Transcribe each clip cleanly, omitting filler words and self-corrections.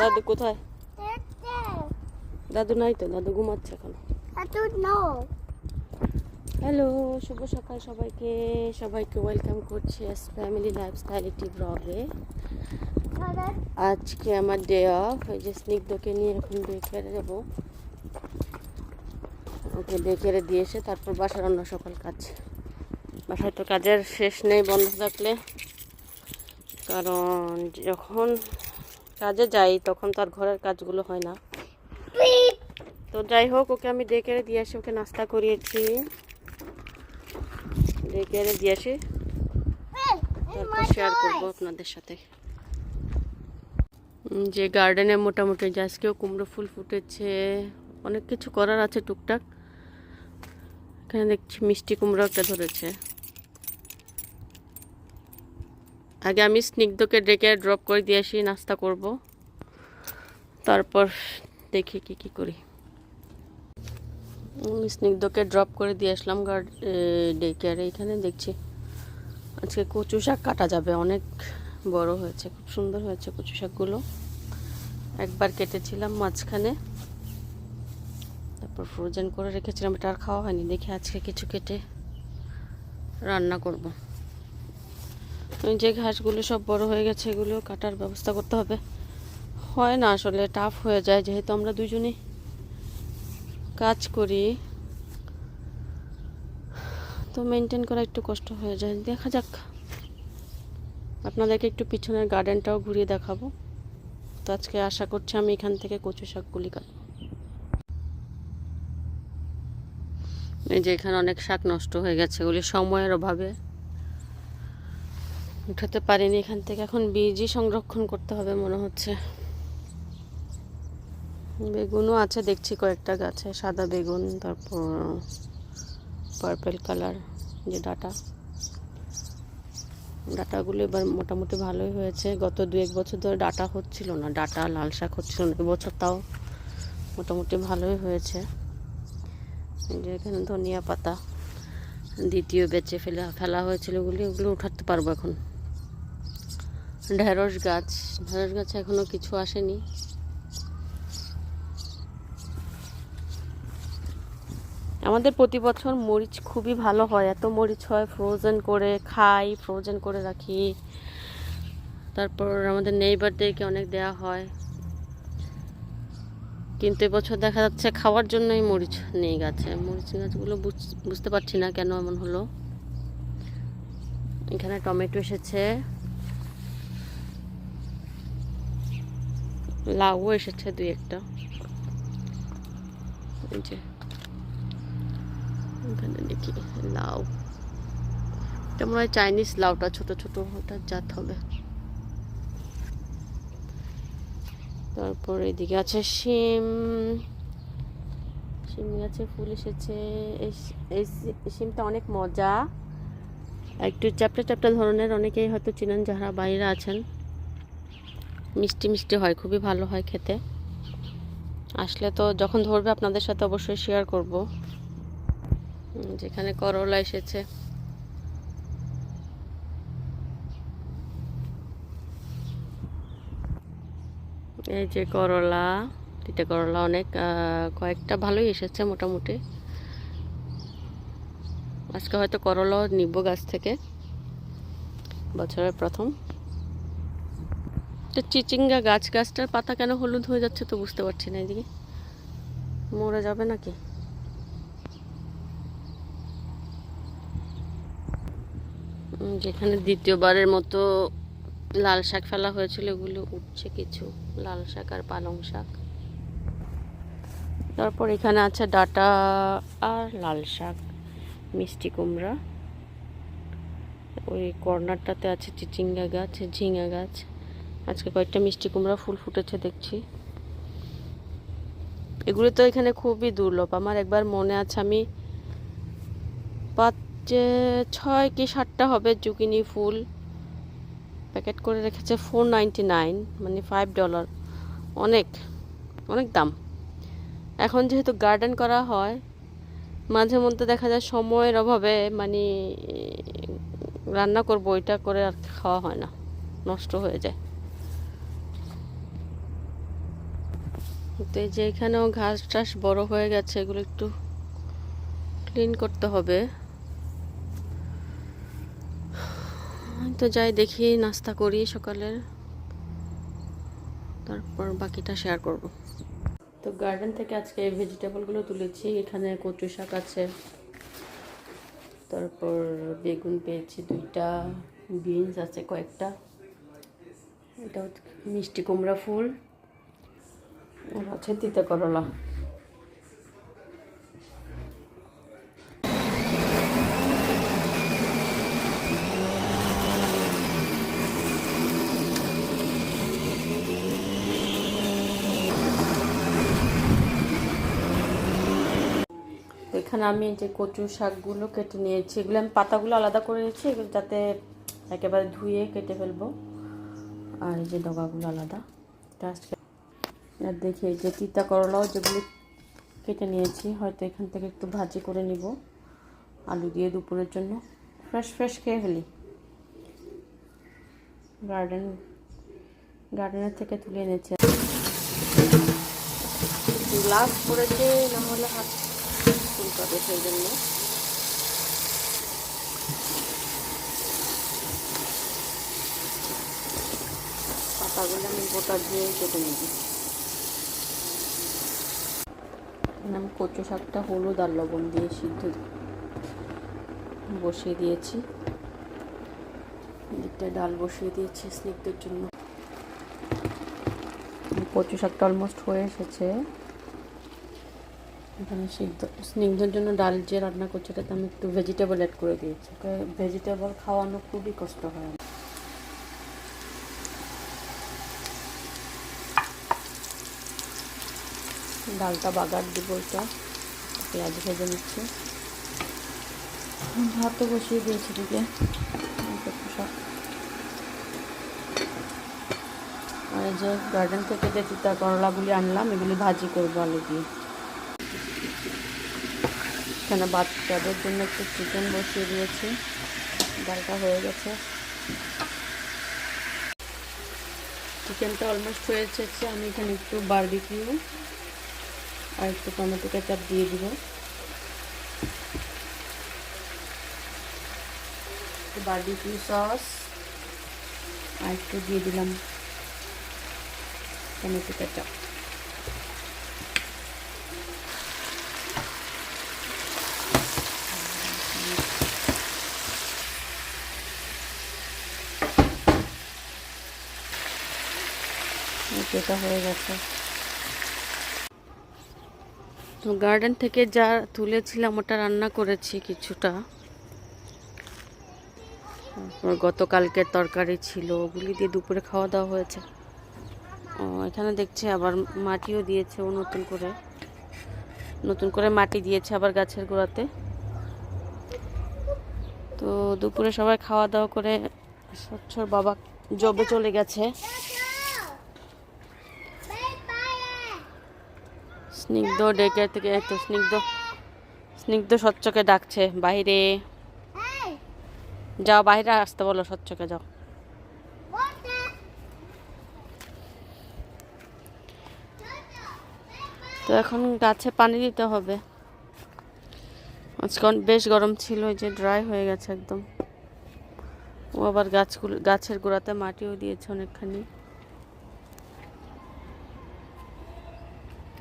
দাদু কোথায়? দাদু নাই তো, দাদু ঘুমাচ্ছে এখন। হ্যালো, শুভ সকাল সবাইকে। সবাইকে ওয়েলকাম করছি এস ফ্যামিলি লাইফস্টাইল একটি ব্লগে। আজকে আমার ডে অফ। ওই যে স্নিগ্ধকে নিয়ে এখন ডেকেরে যাবো। ওকে ডেকেরে দিয়ে এসে তারপর বাসার অন্য সকল কাজ। বাসায় তো কাজের শেষ নেই বন্ধ থাকলে, কারণ যখন কাজে যাই তখন তার ঘরের কাজগুলো হয় না। তো যাই হোক, ওকে আমি ডেকেরে দিয়ে আসি, ওকে নাস্তা করিয়েছি, ডেকেরে দিয়ে আসি, তারপর শেয়ার করবো আপনাদের সাথে। যে গার্ডেনে মোটামুটি আজকেও কুমড়ো ফুল ফুটেছে, অনেক কিছু করার আছে টুকটাক। এখানে দেখছি মিষ্টি কুমড়ো একটা ধরেছে। আগে আমি স্নিগ্ধকে ডেকে ড্রপ করে দিয়ে আসি, নাস্তা করব, তারপর দেখি কি করি। স্নিগ্ধকে ড্রপ করে দিয়ে আসলাম ডেকে। আর এইখানে দেখছি আজকে কচু শাক কাটা যাবে, অনেক বড় হয়েছে, খুব সুন্দর হয়েছে কচু শাকগুলো। একবার কেটেছিলাম মাঝখানে, তারপর ফ্রোজেন করে রেখেছিলাম, এটা আর খাওয়া হয়নি। দেখি আজকে কিছু কেটে রান্না করব। যে ঘাসগুলো সব বড় হয়ে গেছে, এগুলো কাটার ব্যবস্থা করতে হবে। হয় না আসলে, টাফ হয়ে যায়, যেহেতু আমরা দুজনেই কাজ করি, তো মেনটেন করা একটু কষ্ট হয়ে যায়। দেখা যাক, আপনাদেরকে একটু পিছনের গার্ডেনটাও ঘুরিয়ে দেখাবো। তো আজকে আশা করছি আমি এখান থেকে কচু শাকগুলি কাটবো। এই যে এখানে অনেক শাক নষ্ট হয়ে গেছে, ওগুলি সময়ের অভাবে উঠাতে পারিনি এখান থেকে। এখন বীজই সংরক্ষণ করতে হবে মনে হচ্ছে। বেগুনও আছে দেখছি কয়েকটা গাছে, সাদা বেগুন, তারপর পার্পেল কালার যে ডাটাগুলো এবার মোটামুটি ভালোই হয়েছে। গত 2-1 বছর ধরে ডাটা হচ্ছিল না, ডাটা লাল শাক হচ্ছিল না, এবছর তাও মোটামুটি ভালোই হয়েছে। যে এখানে ধনিয়া পাতা দ্বিতীয় বেচে ফেলা হয়েছিল, ওগুলো উঠাতে পারবো এখন। ঢেঁড়স গাছে এখনো কিছু আসেনি। আমাদের প্রতি বছর মরিচ খুবই ভালো হয়, এত মরিচ হয়, ফ্রোজেন করে খাই, ফ্রোজেন করে রাখি। তারপর আমাদের নেইবারদেরকে অনেক দেয়া হয়, কিন্তু এবছর দেখা যাচ্ছে খাওয়ার জন্যই মরিচ নেই গাছে। মরিচ গাছগুলো বুঝতে পারছি না কেন এমন হলো। এখানে টমেটো এসেছে, লাউও এসেছে 2-1টা। এই যে এখানে দেখি লাউ, এটা মনে হয় চাইনিজ লাউটা, ছোট ছোট, ওটা জাত হবে। তারপর এদিকে আছে শিম গাছে ফুল এসেছে। এই শিমটা অনেক মজা, একটু চ্যাপটা ধরনের, অনেকেই হয়তো চিনেন যারা বাইরে আছেন। মিষ্টি মিষ্টি হয়, খুবই ভালো হয় খেতে। আসলে তো যখন ধরবে আপনাদের সাথে অবশ্যই শেয়ার করব। যেখানে করলা এসেছে, এই যে করলা, তিতা করলা অনেক, কয়েকটা ভালোই এসেছে মোটামুটি। আজকে হয়তো করলাও নিব গাছ থেকে, বছরের প্রথম। তো চিচিঙ্গা গাছটার পাতা কেন হলুদ হয়ে যাচ্ছে তো বুঝতে পারছি না, এদিকে মরে যাবে নাকি। যেখানে দ্বিতীয়বারের মতো লাল শাক ফেলা হয়েছিল, ওগুলো উঠছে কিছু, লাল শাক আর পালং শাক। তারপর এখানে আছে ডাটা আর লাল শাক, মিষ্টি কুমড়া। ওই কর্নারটাতে আছে চিচিঙ্গা গাছ, ঝিঙা গাছ। আজকে কয়েকটা মিষ্টি কুমড়া ফুল ফুটেছে দেখছি। এগুলো তো এখানে খুবই দুর্লভ। আমার একবার মনে আছে, আমি 5-6 কি 7টা হবে জুকিনি ফুল প্যাকেট করে রেখেছে, $4.99, মানে $5। অনেক অনেক দাম। এখন যেহেতু গার্ডেন করা হয়, মাঝে মধ্যে দেখা যায় সময়ের অভাবে মানে রান্না করবো, ওইটা করে আর খাওয়া হয় না, নষ্ট হয়ে যায়। তো এই যে এখানেও ঘাস টাস বড় হয়ে গেছে, এগুলো একটু ক্লিন করতে হবে। তো যাই দেখি, নাস্তা করি সকালের, তারপর বাকিটা শেয়ার করব। তো গার্ডেন থেকে আজকে এই ভেজিটেবলগুলো তুলেছি। এখানে কচু শাক আছে, তারপর বেগুন পেয়েছি 2টা, বিনস আছে কয়েকটা, এটা হচ্ছে মিষ্টি কুমড়া ফুল, আর আছে তিতা করলা। এখানে আমি যে কচু শাকগুলো কেটে নিয়েছি, এগুলো আমি পাতাগুলো আলাদা করে নিয়েছি, এগুলো যাতে একেবারে ধুয়ে কেটে ফেলবো। আর এই যে ডগাগুলো আলাদা। আর দেখি এই যে তিতা করলাও যেগুলো কেটে নিয়েছি, হয়তো এখান থেকে একটু ভাজি করে নিব আলু দিয়ে দুপুরের জন্য। ফ্রেশ ফ্রেশ খেয়ে ফেলি, গার্ডেনের থেকে তুলে এনেছি। গ্লাস পড়েছে, না হলে হাত চুলকাবে, সেই জন্য। পাতাগুলো আমি গোটা দিয়ে কেটে নিবি। আমি কচু শাকটা হলুদ আর লবণ দিয়ে সিদ্ধ বসিয়ে দিয়েছি, দিকটা ডাল বসিয়ে দিয়েছি স্নিগ্ধের জন্য। কচু শাকটা অলমোস্ট হয়ে এসেছে। এখানে স্নিগ্ধের জন্য ডাল যে রান্না করছে, এটাতে আমি একটু ভেজিটেবল অ্যাড করে দিয়েছি। ভেজিটেবল খাওয়ানো খুবই কষ্ট হয়। ডালটা বাগার দিব, এটা পেঁয়াজ ভেজে নিচ্ছে। ভাতও বসিয়ে দিয়েছি দিকে। আর এই যে গার্ডেন থেকে যে তিতা করলাগুলি আনলাম, এগুলি ভাজি করবো আলু দিয়ে। এখানে বাচ্চাদের জন্য একটু চিকেন বসিয়ে দিয়েছি, ডালটা হয়ে গেছে। চিকেনটা অলমোস্ট হয়ে এসেছে। আমি এখানে একটু বারবিকিউ আর একটু টমেটো কেচাপ দিয়ে দিব, বারবিকিউ সস, আর একটু দিয়ে দিলাম টমেটো কেচাপ। এটা হয়ে গেছে। তো গার্ডেন থেকে যা তুলেছিলাম ওটা রান্না করেছি কিছুটা। গতকালকের তরকারি ছিল, ওগুলি দিয়ে দুপুরে খাওয়া দাওয়া হয়েছে। ও এখানে দেখছি আবার মাটিও দিয়েছে, ও নতুন করে মাটি দিয়েছে আবার গাছের গোড়াতে। তো দুপুরে সবাই খাওয়া দাওয়া করে স্বচ্ছর বাবা জবে চলে গেছে। স্নিগ্ধ ডেকে থেকে, তো স্নিগ্ধ স্বচ্ছকে ডাকছে বাইরে। যাও বাইরে আসতে বলো, স্বচ্ছকে যাও। তো এখন গাছে পানি দিতে হবে। আজকে বেশ গরম ছিল, যে ড্রাই হয়ে গেছে একদম। ও আবার গাছের গোড়াতে মাটিও দিয়েছে অনেকখানি।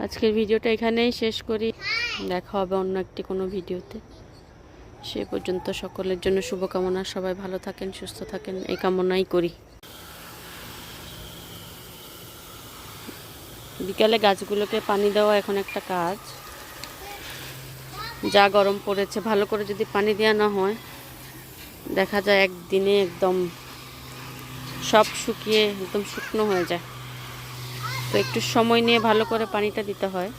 আজকের ভিডিওটা এখানেই শেষ করি, দেখা হবে অন্য একটি কোনো ভিডিওতে। সে পর্যন্ত সকলের জন্য শুভকামনা, সবাই ভালো থাকেন, সুস্থ থাকেন, এই কামনাই করি। বিকালে গাছগুলোকে পানি দেওয়া এখন একটা কাজ। যা গরম পড়েছে, ভালো করে যদি পানি দেওয়া না হয়, দেখা যায় একদিনে একদম সব শুকিয়ে একদম শুকনো হয়ে যায়। তো একটু সময় নিয়ে ভালো করে পানিটা দিতে হয়।